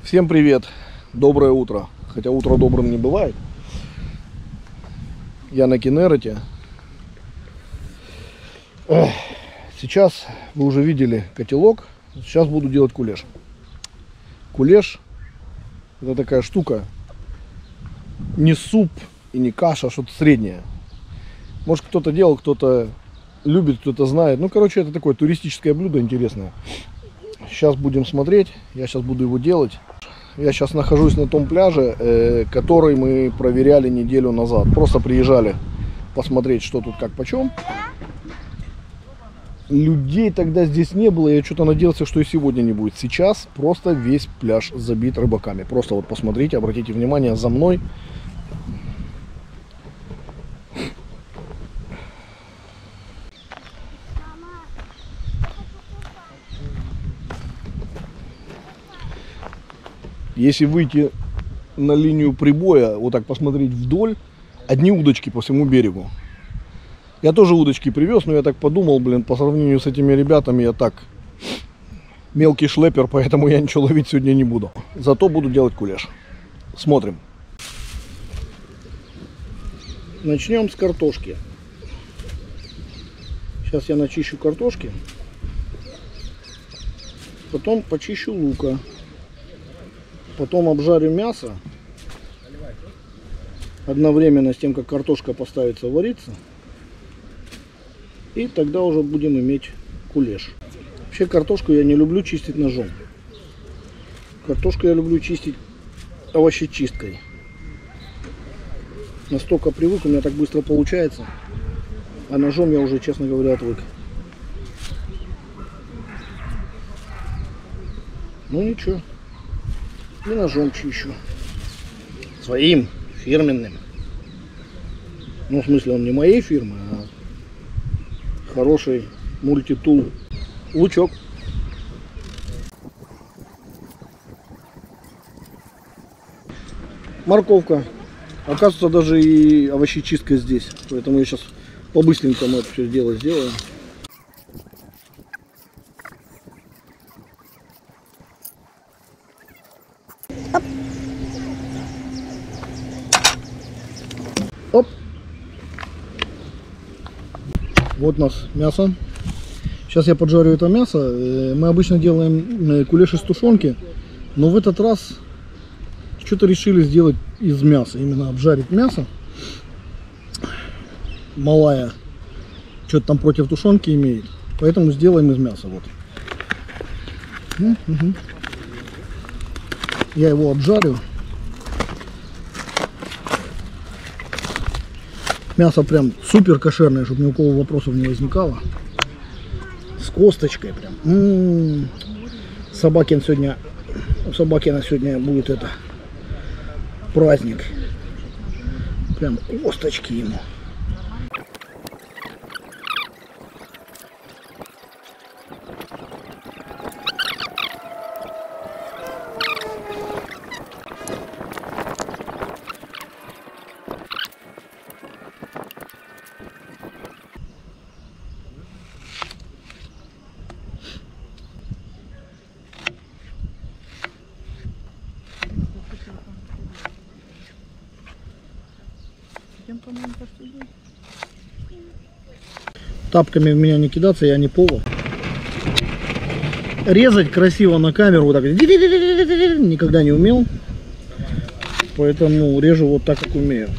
Всем привет, доброе утро, хотя утро добрым не бывает. Я на Кинерете. Сейчас вы уже видели котелок, сейчас буду делать кулеш. Кулеш — это такая штука, не суп и не каша, а что-то среднее. Может, кто-то делал, кто-то любит, кто-то знает. Ну, короче, это такое туристическое блюдо интересное. Сейчас будем смотреть, я сейчас буду его делать. Я сейчас нахожусь на том пляже, который мы проверяли неделю назад. Просто приезжали посмотреть, что тут как почем. Людей тогда здесь не было, я что-то надеялся, что и сегодня не будет. Сейчас просто весь пляж забит рыбаками. Просто вот посмотрите, обратите внимание, за мной. Если выйти на линию прибоя, вот так посмотреть вдоль, одни удочки по всему берегу. Я тоже удочки привез, но я так подумал, блин, по сравнению с этими ребятами я так мелкий шлепер, поэтому я ничего ловить сегодня не буду. Зато буду делать кулеш. Смотрим. Начнем с картошки. Сейчас я начищу картошки. Потом почищу лука. Потом обжарю мясо. Одновременно с тем, как картошка поставится вариться. И тогда уже будем иметь кулеш. Вообще картошку я не люблю чистить ножом. Картошку я люблю чистить овощечисткой. Настолько привык, у меня так быстро получается. А ножом я уже, честно говоря, отвык. Ну ничего. И ножом чищу. Своим, фирменным. Ну, в смысле, он не моей фирмы, а хороший мультитул. Лучок. Морковка. Оказывается, даже и овощечистка здесь. Поэтому я сейчас по-быстренькому это все дело сделаю. Оп. Вот у нас мясо. Сейчас я поджарю это мясо. Мы обычно делаем кулеш из тушенки, но в этот раз что-то решили сделать из мяса. Именно обжарить мясо. Малая что-то там против тушенки имеет. Поэтому сделаем из мяса. Вот. Я его обжарю. Мясо прям супер кошерное, чтобы ни у кого вопросов не возникало. С косточкой прям. Собакин сегодня, у Собакина сегодня будет это праздник. Прям косточки ему. Тапками в меня не кидаться, я не повар. Резать красиво на камеру вот так никогда не умел. Поэтому режу вот так, как умею.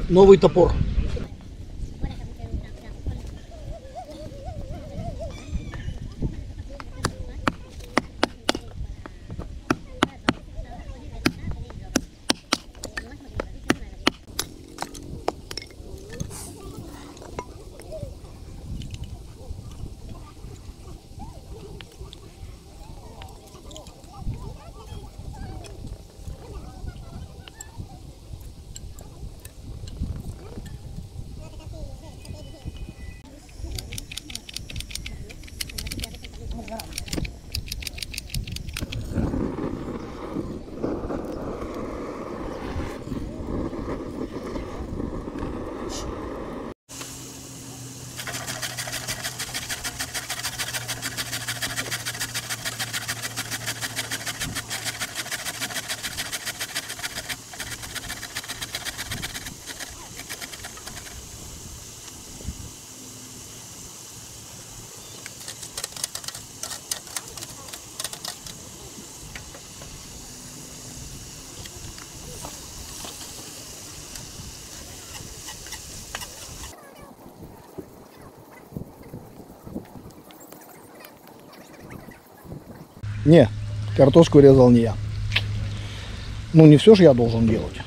Новый топор. Не, картошку резал не я. Ну, не все же я должен делать.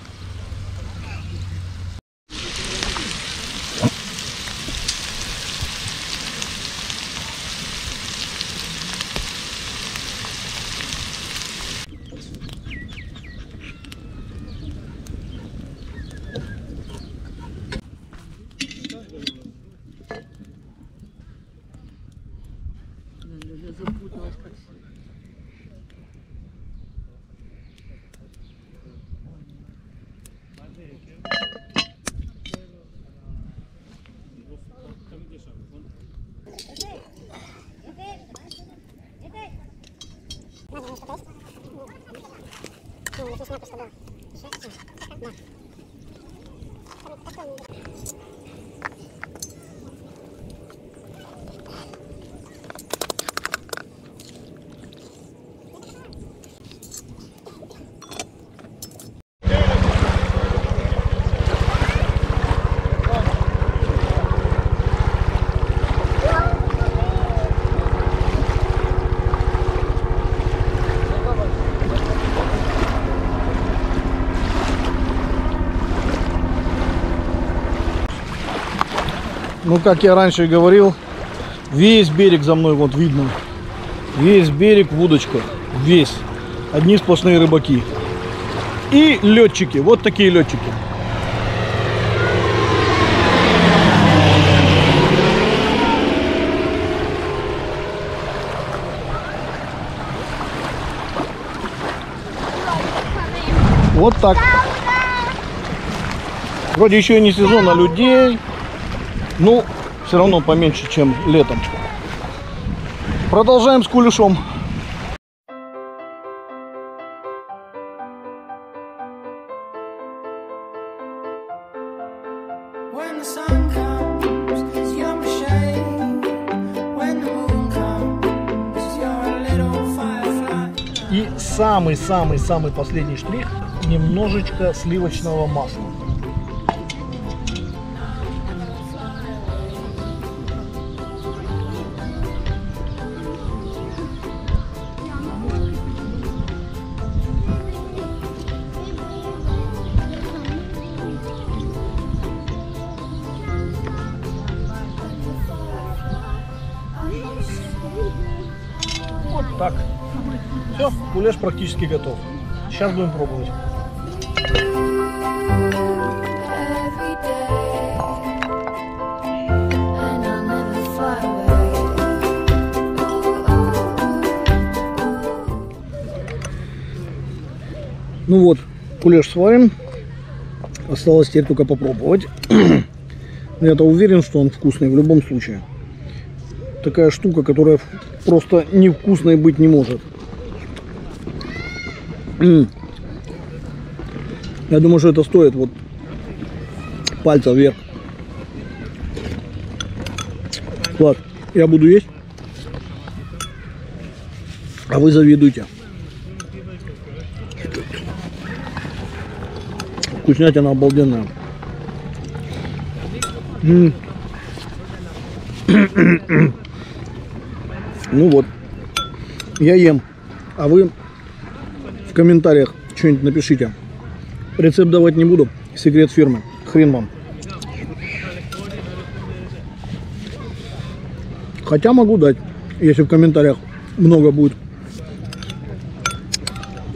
Запуталась как всегда. Ну, как я раньше и говорил, весь берег за мной вот видно. Весь берег в удочках. Весь. Одни сплошные рыбаки. И летчики. Вот такие летчики. Вот так. Вроде еще и не сезон, а людей. Ну, все равно поменьше, чем летом. Продолжаем с кулешом. И самый-самый-самый последний штрих. Немножечко сливочного масла. Вот так. Все, кулеш практически готов. Сейчас будем пробовать. Ну вот, кулеш сварен. Осталось теперь только попробовать. Я-то уверен, что он вкусный в любом случае. Такая штука, которая просто невкусной быть не может. Я думаю, что это стоит вот пальца вверх. Влад, я буду есть, а вы завидуйте. Вкуснятина обалденная. Ну вот, я ем, а вы в комментариях что-нибудь напишите. Рецепт давать не буду, секрет фирмы, хрен вам. Хотя могу дать, если в комментариях много будет.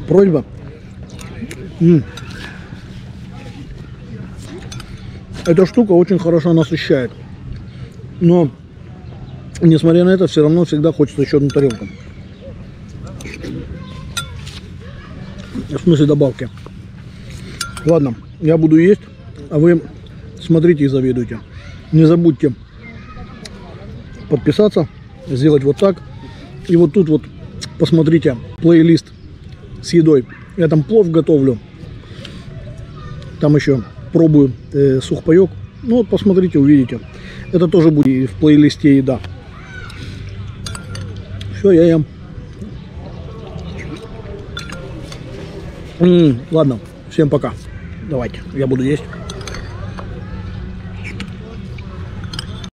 Просьба. Эта штука очень хорошо насыщает. Но, несмотря на это, все равно всегда хочется еще одну тарелку. В смысле добавки. Ладно, я буду есть, а вы смотрите и завидуйте. Не забудьте подписаться, сделать вот так. И вот тут вот посмотрите плейлист с едой. Я там плов готовлю. Там еще пробую сухпайок. Ну вот посмотрите, увидите. Это тоже будет в плейлисте еда. Все, я ем. Ладно, всем пока. Давайте, я буду есть.